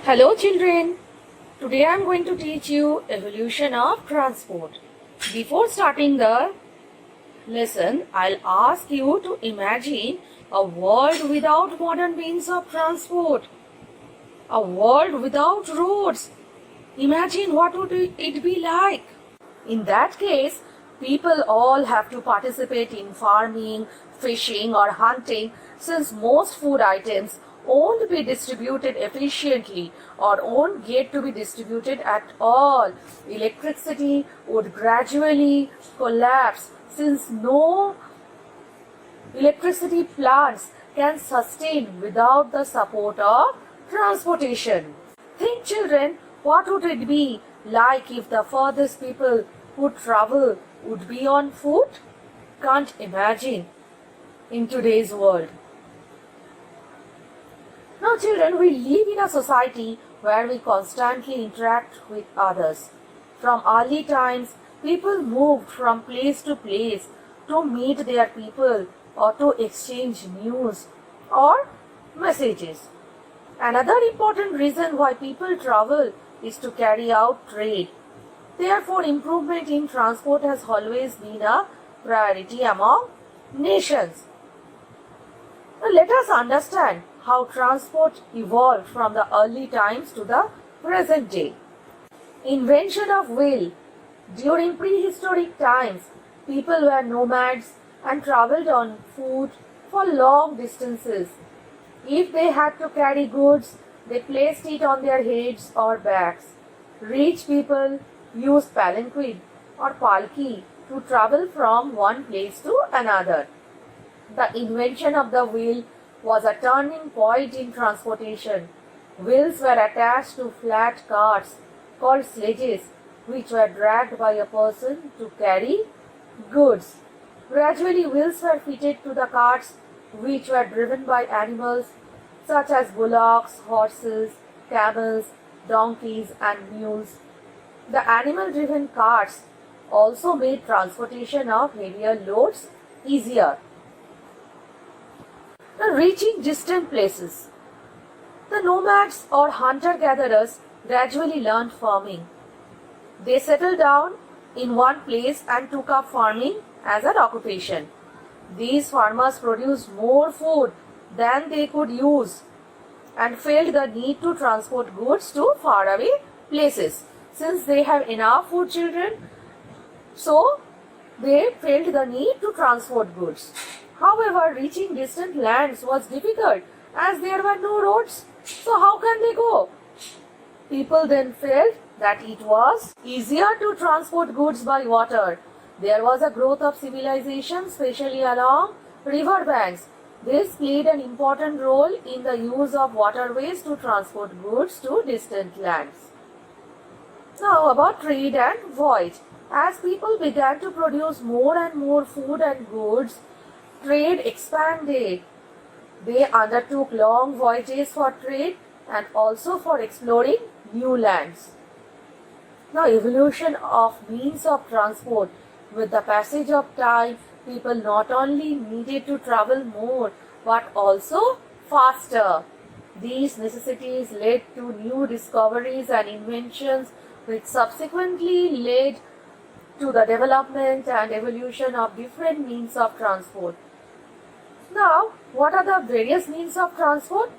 Hello children, today I am going to teach you evolution of transport. Before starting the lesson, I'll ask you to imagine a world without modern means of transport, a world without roads. Imagine what would it be like. In that case, people all have to participate in farming, fishing or hunting since most food items won't be distributed efficiently or won't get to be distributed at all. Electricity would gradually collapse since no electricity plants can sustain without the support of transportation. Think children, what would it be like if the furthest people who travel would be on foot? Can't imagine in today's world. Now children, we live in a society where we constantly interact with others. From early times, people moved from place to place to meet their people or to exchange news or messages. Another important reason why people travel is to carry out trade. Therefore, improvement in transport has always been a priority among nations. Now, let us understand how transport evolved from the early times to the present day. Invention of wheel. During prehistoric times, people were nomads and traveled on foot for long distances. If they had to carry goods, they placed it on their heads or backs. Rich people used palanquin or palki to travel from one place to another. The invention of the wheel was a turning point in transportation. Wheels were attached to flat carts called sledges, which were dragged by a person to carry goods. Gradually, wheels were fitted to the carts, which were driven by animals such as bullocks, horses, camels, donkeys, and mules. The animal-driven carts also made transportation of heavier loads easier. Now, reaching distant places. The nomads or hunter-gatherers gradually learned farming. They settled down in one place and took up farming as an occupation. These farmers produced more food than they could use and felt the need to transport goods to faraway places. Since they have enough food, children, so they felt the need to transport goods. However, reaching distant lands was difficult as there were no roads. So how can they go? People then felt that it was easier to transport goods by water. There was a growth of civilization, especially along river banks. This played an important role in the use of waterways to transport goods to distant lands. Now about trade and voyage. As people began to produce more and more food and goods, trade expanded. They undertook long voyages for trade and also for exploring new lands. Now, evolution of means of transport. With the passage of time, people not only needed to travel more but also faster. These necessities led to new discoveries and inventions, which subsequently led to the development and evolution of different means of transport. Now, what are the various means of transport?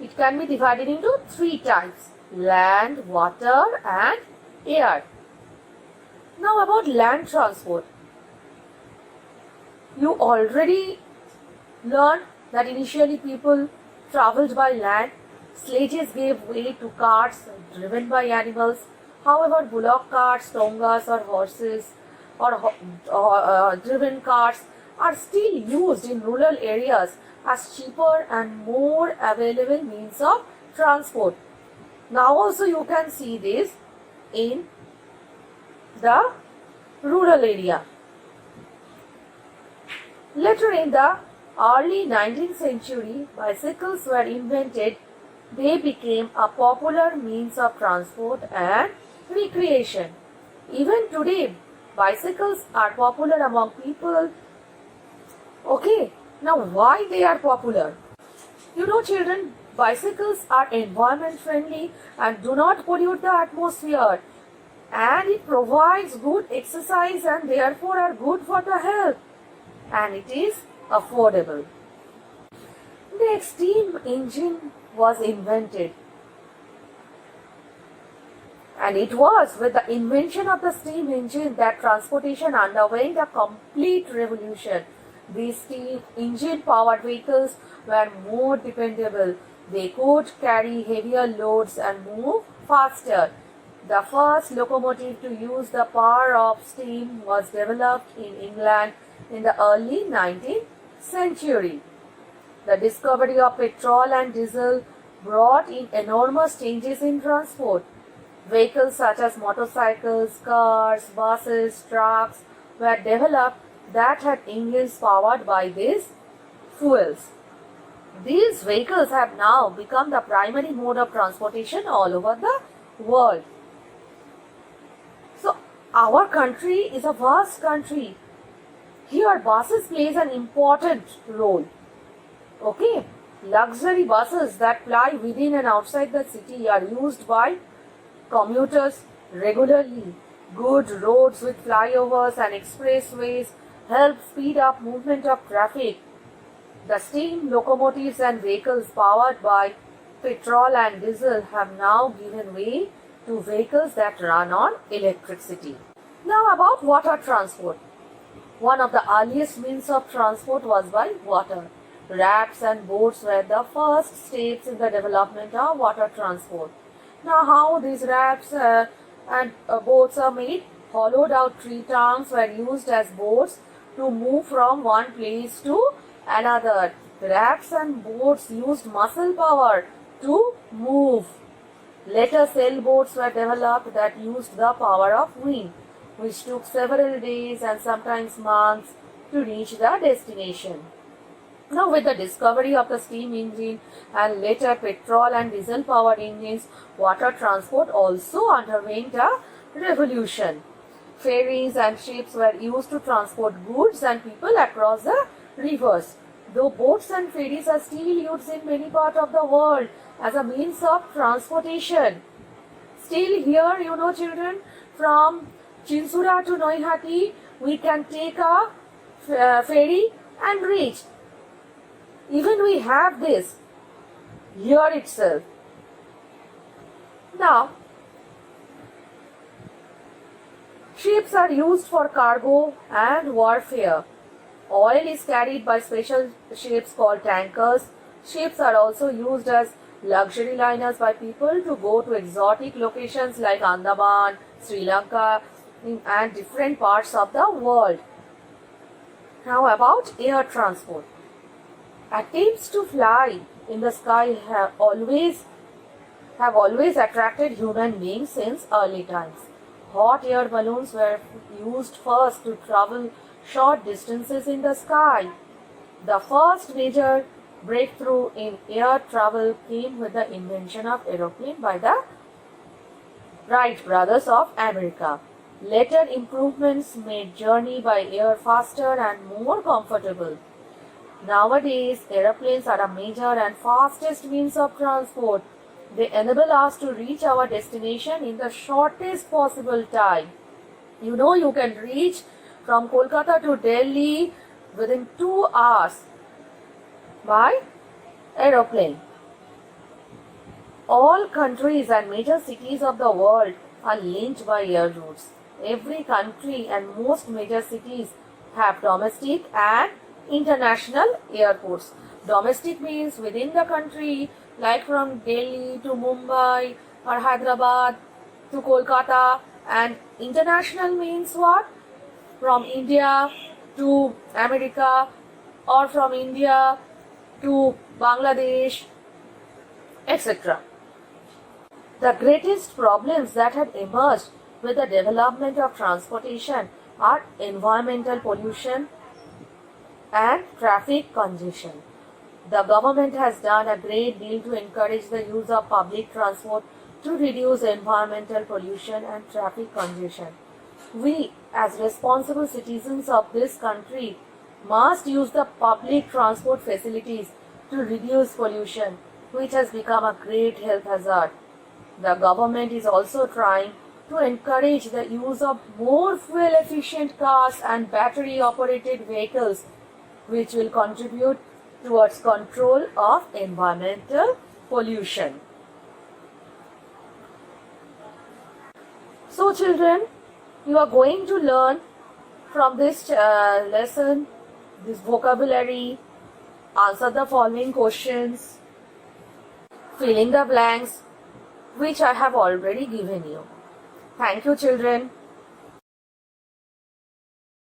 It can be divided into three types: land, water and air. Now about land transport. You already learned that initially people traveled by land. Sledges gave way to carts driven by animals. However, bullock carts, tongas or horses or driven carts are still used in rural areas as cheaper and more available means of transport. Now also you can see this in the rural area. Later in the early 19th century, bicycles were invented. They became a popular means of transport and recreation. Even today, bicycles are popular among people. Okay, now why they are popular? You know children, Bicycles are environment friendly and do not pollute the atmosphere, and it provides good exercise and therefore are good for the health, and it is affordable. The steam engine was invented, and it was with the invention of the steam engine that transportation underwent a complete revolution. These steam engine powered vehicles were more dependable. They could carry heavier loads and move faster. The first locomotive to use the power of steam was developed in England in the early 19th century. The discovery of petrol and diesel brought in enormous changes in transport. Vehicles such as motorcycles, cars, buses, trucks were developed that had engines powered by these fuels. These vehicles have now become the primary mode of transportation all over the world. So, our country is a vast country. Here, buses plays an important role. Okay, luxury buses that ply within and outside the city are used by commuters regularly. Good roads with flyovers and expressways help speed up movement of traffic. The steam locomotives and vehicles powered by petrol and diesel have now given way to vehicles that run on electricity. Now about water transport. One of the earliest means of transport was by water. Rafts and boats were the first steps in the development of water transport. Now how these rafts and boats are made? Hollowed out tree trunks were used as boats to move from one place to another. Rafts and boats used muscle power to move. Later sailboats were developed that used the power of wind, which took several days and sometimes months to reach the destination. Now with the discovery of the steam engine and later petrol and diesel powered engines, water transport also underwent a revolution. Ferries and ships were used to transport goods and people across the rivers. Though boats and ferries are still used in many parts of the world as a means of transportation, still here, children, from Chinsura to Noihati, we can take a ferry and reach. Even we have this here itself. Now, ships are used for cargo and warfare. Oil is carried by special ships called tankers. Ships are also used as luxury liners by people to go to exotic locations like Andaman, Sri Lanka, and different parts of the world. Now about air transport. Attempts to fly in the sky have always attracted human beings since early times. Hot air balloons were used first to travel short distances in the sky. The first major breakthrough in air travel came with the invention of aeroplane by the Wright brothers of America. Later improvements made journey by air faster and more comfortable. Nowadays, aeroplanes are a major and fastest means of transport. They enable us to reach our destination in the shortest possible time. You can reach from Kolkata to Delhi within 2 hours by aeroplane. All countries and major cities of the world are linked by air routes. Every country and most major cities have domestic and international airports. Domestic means within the country, like from Delhi to Mumbai or Hyderabad to Kolkata, and international means what? From India to America or from India to Bangladesh, etc. The greatest problems that have emerged with the development of transportation are environmental pollution and traffic congestion. The government has done a great deal to encourage the use of public transport to reduce environmental pollution and traffic congestion. We, as responsible citizens of this country, must use the public transport facilities to reduce pollution. which has become a great health hazard. The government is also trying to encourage the use of more fuel efficient cars and battery operated vehicles, which will contribute towards control of environmental pollution. So children, you are going to learn from this lesson this vocabulary, answer the following questions, fill in the blanks which I have already given you. Thank you children.